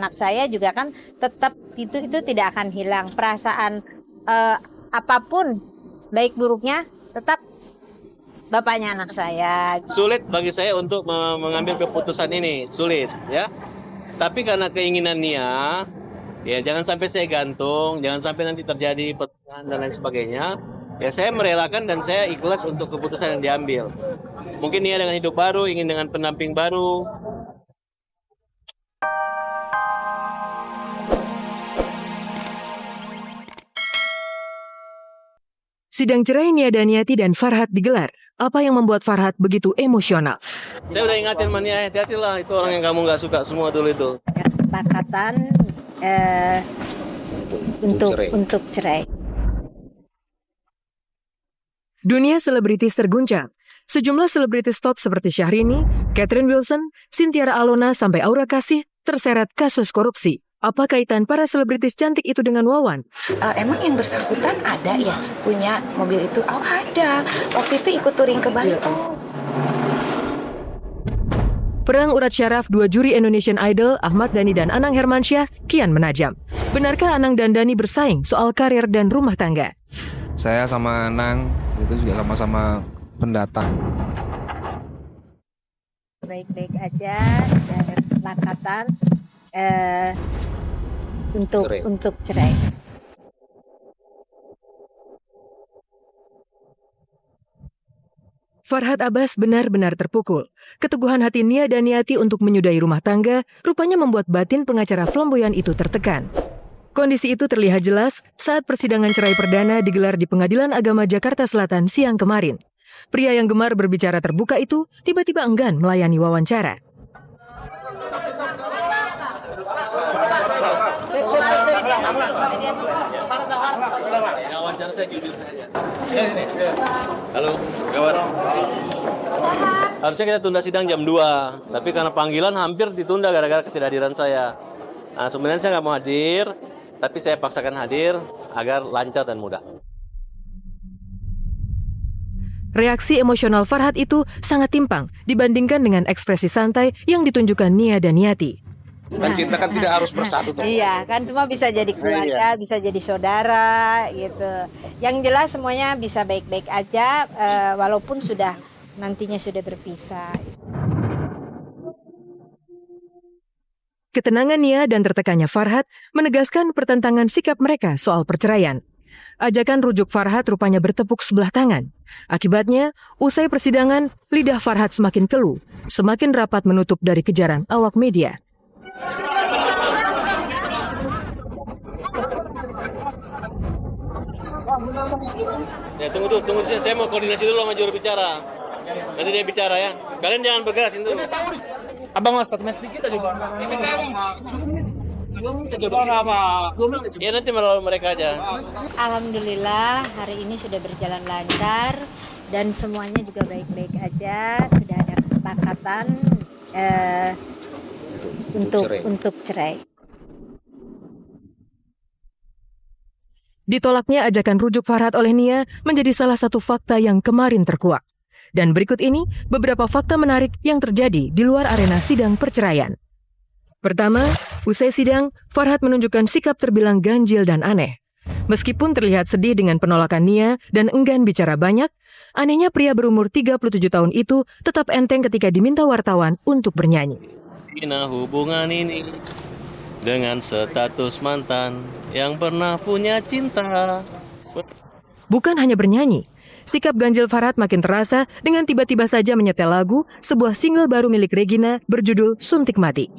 anak saya juga kan tetap itu tidak akan hilang. Perasaan apapun baik buruknya tetap bapaknya anak saya. Sulit bagi saya untuk mengambil keputusan ini, sulit ya. Tapi karena keinginan Nia, ya jangan sampai saya gantung, jangan sampai nanti terjadi pertentangan dan lain sebagainya. Ya saya merelakan dan saya ikhlas untuk keputusan yang diambil. Mungkin Nia dengan hidup baru, ingin dengan pendamping baru. Sidang cerai Nia Daniati dan Farhad digelar. Apa yang membuat Farhad begitu emosional? Saya udah ingatin sama Nia, hati-hatilah itu orang yang kamu nggak suka semua dulu itu. Kesepakatan untuk cerai. Dunia selebritis terguncang. Sejumlah selebritis top seperti Syahrini, Catherine Wilson, Cynthia Alona sampai Aura Kasih terseret kasus korupsi. Apa kaitan para selebritis cantik itu dengan Wawan? Emang yang bersangkutan ada ya punya mobil itu? Oh ada. Waktu itu ikut touring ke Bali. Oh. Perang urat syaraf dua juri Indonesian Idol, Ahmad Dhani dan Anang Hermansyah, kian menajam. Benarkah Anang dan Dhani bersaing soal karir dan rumah tangga? Saya sama Anang itu juga sama-sama pendatang. Baik-baik aja, ada kesepakatan untuk cerai. Farhad Abbas benar-benar terpukul. Keteguhan hati Nia Daniati untuk menyudahi rumah tangga rupanya membuat batin pengacara flamboyan itu tertekan. Kondisi itu terlihat jelas saat persidangan cerai perdana digelar di Pengadilan Agama Jakarta Selatan siang kemarin. Pria yang gemar berbicara terbuka itu tiba-tiba enggan melayani wawancara. Wawancara saya jujur saja. Halo, kawan. Harusnya kita tunda sidang jam 2, tapi karena panggilan hampir ditunda gara-gara ketidakhadiran saya. Nah, sebenarnya saya nggak mau hadir, tapi saya paksakan hadir agar lancar dan mudah. Reaksi emosional Farhad itu sangat timpang dibandingkan dengan ekspresi santai yang ditunjukkan Nia Daniati. Kan cinta kan tidak harus bersatu tuh. Iya, kan semua bisa jadi keluarga, bisa jadi saudara gitu. Yang jelas semuanya bisa baik-baik aja walaupun nantinya sudah berpisah. Ketenangan Nia dan tertekannya Farhad menegaskan pertentangan sikap mereka soal perceraian. Ajakan rujuk Farhad rupanya bertepuk sebelah tangan. Akibatnya, usai persidangan, lidah Farhad semakin keluh, semakin rapat menutup dari kejaran awak media. Ya tunggu di sini, saya mau koordinasi dulu sama juru bicara. Nanti dia bicara ya. Kalian jangan bergerak itu. Abang mas statement sedikit aja bang. Ya nanti melalui mereka aja. Alhamdulillah hari ini sudah berjalan lancar dan semuanya juga baik-baik aja. Sudah ada kesepakatan untuk cerai. Ditolaknya ajakan rujuk Farhad oleh Nia menjadi salah satu fakta yang kemarin terkuak. Dan berikut ini beberapa fakta menarik yang terjadi di luar arena sidang perceraian. Pertama, usai sidang, Farhad menunjukkan sikap terbilang ganjil dan aneh. Meskipun terlihat sedih dengan penolakan Nia dan enggan bicara banyak, anehnya pria berumur 37 tahun itu tetap enteng ketika diminta wartawan untuk bernyanyi. Bina hubungan ini dengan status mantan yang pernah punya cinta. Bukan hanya bernyanyi, sikap ganjil Farhad makin terasa dengan tiba-tiba saja menyetel lagu sebuah single baru milik Regina berjudul Suntik Mati.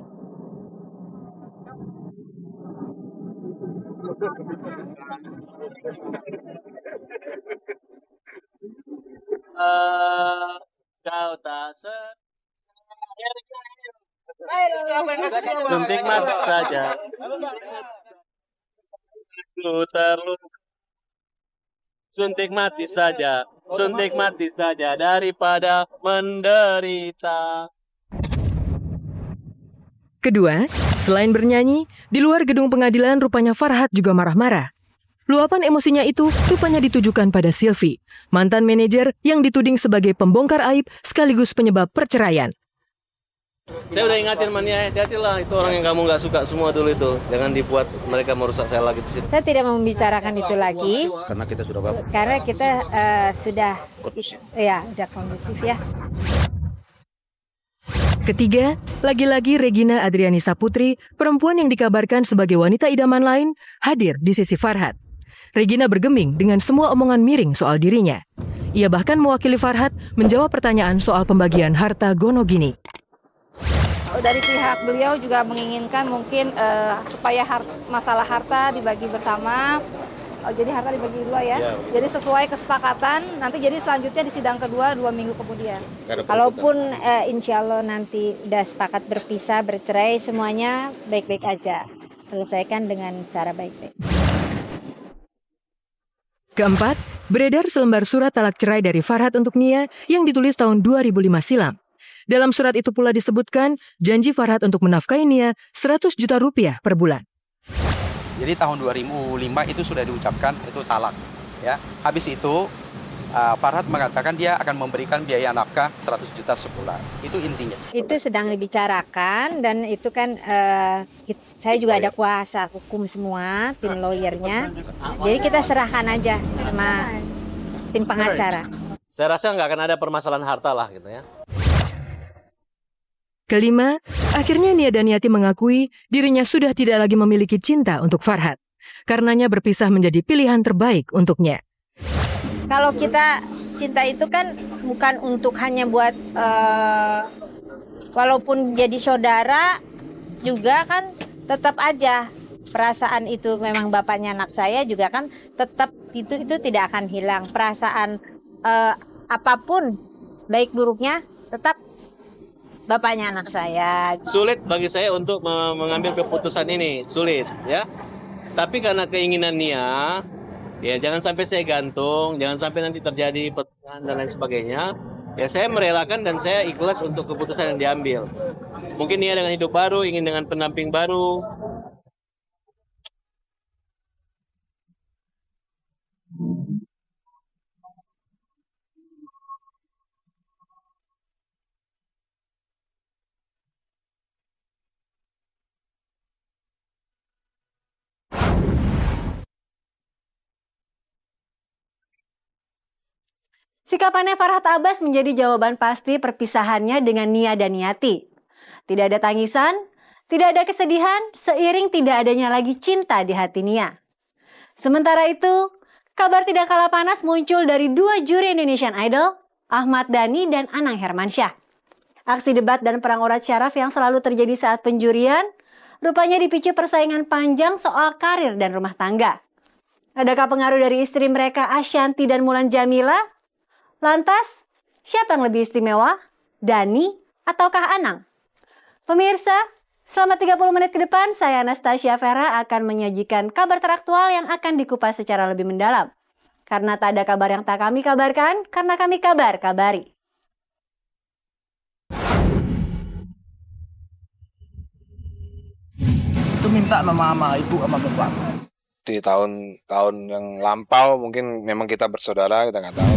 Kau tak suntik mati saja. Ku terluka. Suntik mati saja. Suntik mati saja daripada menderita. Kedua, selain bernyanyi, di luar gedung pengadilan rupanya Farhad juga marah-marah. Luapan emosinya itu rupanya ditujukan pada Sylvie, mantan manajer yang dituding sebagai pembongkar aib sekaligus penyebab perceraian. Saya udah ingatin Mania, hati-hatilah itu orang yang kamu nggak suka semua dulu itu. Jangan dibuat mereka merusak saya lagi di situ. Saya tidak membicarakan itu lagi Karena kita sudah bagus. karena kita sudah kondusif ya. Ketiga, lagi-lagi Regina Adrianisa Putri, perempuan yang dikabarkan sebagai wanita idaman lain, hadir di sisi Farhad. Regina bergeming dengan semua omongan miring soal dirinya. Ia bahkan mewakili Farhad menjawab pertanyaan soal pembagian harta Gonogini. Dari pihak beliau juga menginginkan mungkin supaya masalah harta dibagi bersama. Jadi harta dibagi dua ya. Jadi sesuai kesepakatan, nanti jadi selanjutnya di sidang kedua 2 minggu kemudian. Kalaupun insya Allah nanti udah sepakat berpisah, bercerai, semuanya baik-baik aja. Selesaikan dengan cara baik-baik. Keempat, beredar selembar surat talak cerai dari Farhad untuk Nia yang ditulis tahun 2005 silam. Dalam surat itu pula disebutkan janji Farhad untuk menafkahi Nia 100 juta rupiah per bulan. Jadi tahun 2005 itu sudah diucapkan itu talak. Ya, habis itu Farhad mengatakan dia akan memberikan biaya nafkah 100 juta sebulan. Itu intinya. Itu sedang dibicarakan dan itu kan saya juga ada kuasa hukum semua, tim lawyernya. Jadi kita serahkan aja sama tim pengacara. Saya rasa nggak akan ada permasalahan harta lah gitu ya. Kelima, akhirnya Nia Daniati mengakui dirinya sudah tidak lagi memiliki cinta untuk Farhad. Karenanya berpisah menjadi pilihan terbaik untuknya. Kalau kita cinta itu kan bukan untuk hanya buat walaupun jadi saudara juga kan tetap aja perasaan itu memang bapaknya anak saya juga kan tetap itu tidak akan hilang. Perasaan apapun baik buruknya tetap bapaknya anak saya. Sulit bagi saya untuk mengambil keputusan ini, sulit ya. Tapi karena keinginan Nia, ya jangan sampai saya gantung, jangan sampai nanti terjadi pertentangan dan lain sebagainya. Ya saya merelakan dan saya ikhlas untuk keputusan yang diambil. Mungkin Nia dengan hidup baru, ingin dengan pendamping baru. Sikapannya Farhad Abbas menjadi jawaban pasti perpisahannya dengan Nia Daniati. Tidak ada tangisan, tidak ada kesedihan, seiring tidak adanya lagi cinta di hati Nia. Sementara itu, kabar tidak kalah panas muncul dari 2 juri Indonesian Idol, Ahmad Dhani dan Anang Hermansyah. Aksi debat dan perang urat syaraf yang selalu terjadi saat penjurian, rupanya dipicu persaingan panjang soal karir dan rumah tangga. Adakah pengaruh dari istri mereka Ashanti dan Mulan Jamila? Lantas, siapa yang lebih istimewa? Dhani ataukah Anang? Pemirsa, selama 30 menit ke depan, saya Anastasia Vera akan menyajikan kabar teraktual yang akan dikupas secara lebih mendalam. Karena tak ada kabar yang tak kami kabarkan, karena kami kabari. Itu minta nama ibu sama bapak. Di tahun-tahun yang lampau mungkin memang kita bersaudara, kita nggak tahu.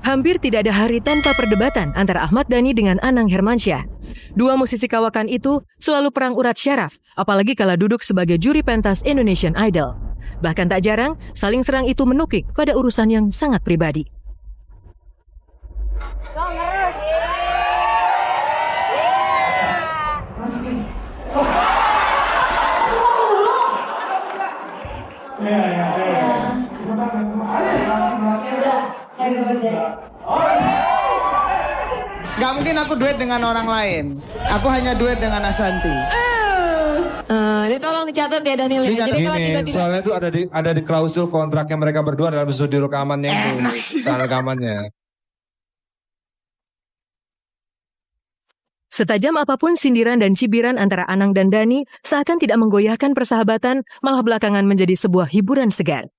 Hampir tidak ada hari tanpa perdebatan antara Ahmad Dhani dengan Anang Hermansyah. Dua musisi kawakan itu selalu perang urat syaraf, apalagi kala duduk sebagai juri pentas Indonesian Idol. Bahkan tak jarang, saling serang itu menukik pada urusan yang sangat pribadi. Gak mungkin aku duet dengan orang lain. Aku hanya duet dengan Ashanti. Ini tolong dicatat ya Daniel. Jadi kalau tiba-tiba Soalnya itu ada di klausul kontraknya mereka berdua dalam studio rekamannya itu. Soal rekamannya. Setajam apapun sindiran dan cibiran antara Anang dan Dhani seakan tidak menggoyahkan persahabatan, malah belakangan menjadi sebuah hiburan segar.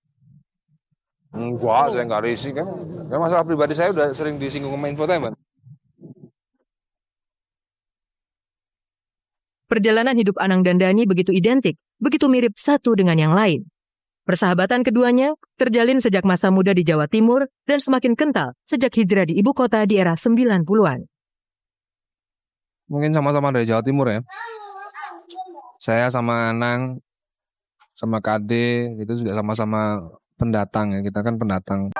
Enggak, saya nggak risih kan. Kan masalah pribadi saya udah sering disinggung sama infotainment. Perjalanan hidup Anang dan Dhani begitu identik, begitu mirip satu dengan yang lain. Persahabatan keduanya terjalin sejak masa muda di Jawa Timur dan semakin kental sejak hijrah di ibu kota di era 90-an. Mungkin sama-sama dari Jawa Timur ya. Saya sama Anang, sama Kade, itu juga sama-sama pendatang ya. Kita kan pendatang.